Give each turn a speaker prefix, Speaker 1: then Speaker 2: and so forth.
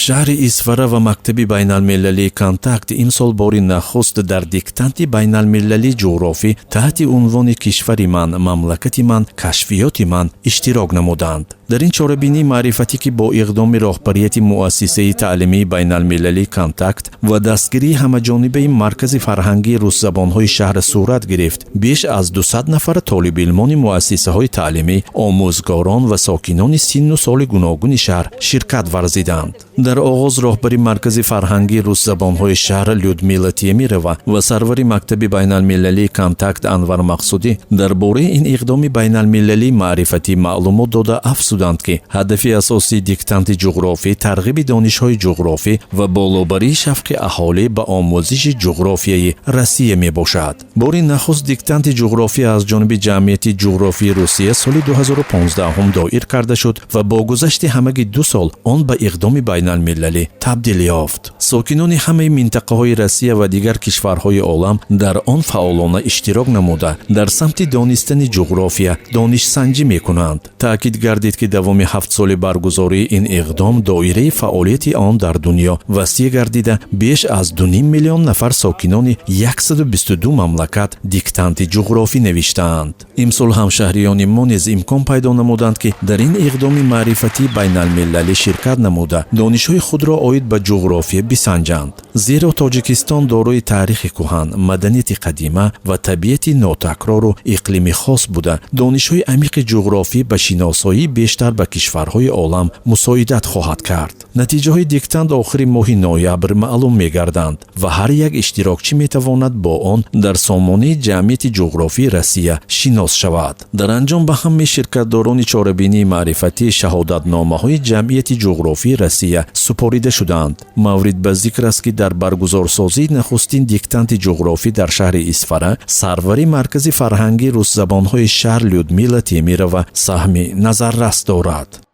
Speaker 1: شهر اسفاره و مکتب بین المللی کانتاکت امسال باری نخست در دیکتانت بین المللی جغرافی تحت عنوان کشور من، مملکت من، کشفیات من اشتراک نمودند. در این چاره‌بینی معرفتی که با اقدام رهبریت مؤسسه تعلیمی بین المللی کانتاکت و دستگیری همه‌جانبه مرکز فرهنگی روس زبان‌های شهر صورت گرفت، بیش از 200 نفر طالب علمان مؤسسه‌های تعلیمی، آموزگاران و ساکنان سن و سال گوناگون شهر شرکت ورزیدند. در آغاز رهبر مرکز فرهنگی روس زبان‌های شهر لودمیلا تیمیرова و سرور مکتب بین المللی کانتاکت انور مقصودی درباره این اقدام بین المللی معرفتی معلومات داده افزودند که هدف اساسی دیکتانت جغرافی ترغیب دانش‌های جغرافی و بالابری شفق اهالی به آموزش جغرافیایی روسیه میباشد. بار نخست دیکتانت جغرافی از جانب جمعیت جغرافی روسیه سال 2015 هم دایر کرده شد و با گذشت همگی 2 سال آن به اقدام بین المللی تبدیل یافت. ساکنان همه منطقه‌های روسیه و دیگر کشورهای عالم در آن فعالانه اشتراک نموده در سمت دانستن جغرافیا دانش سنجی میکنند. تاکید گردید که دوام 7 سال برگزاری این اقدام دایره فعالیت آن در دنیا وسیع گردیده بیش از 2.5 میلیون نفر ساکنان 122 مملکت دیکتانت جغرافی نوشتند. امسال همشهریان ما نیز امکان پیدا نمودند که در این اقدام معرفتی بین المللی شرکت نموده دانش‌های خود را عاید به جغرافیا بسنجند. زیرا تاجیکستان دارای تاریخ کهن، مدنیت قدیمه و طبیعت ناتکرار و اقلیم خاص بوده، دانش‌های عمیق جغرافی به شناسایی بیشتر به کشورهای عالم مساعدت خواهد کرد. نتیجه‌های دیکتانت آخر ماه نوامبر معلوم می‌گردند و هر یک اشتراکچی می‌تواند با آن در سامانه جمعیت جغرافی روسیه شناس شود. در انجام به همه شرکت‌داران چاره‌بینی معرفتی شهادتنامه‌های جمعیت جغرافی روسیه سپاریده شدند. مورد به ذکر است که در برگزارسازی نخستین دیکتانت جغرافی در شهر اسفاره سرور مرکز فرهنگی روس زبان‌های شهر لودمیلا تیمیرova سهم نظررس دارد.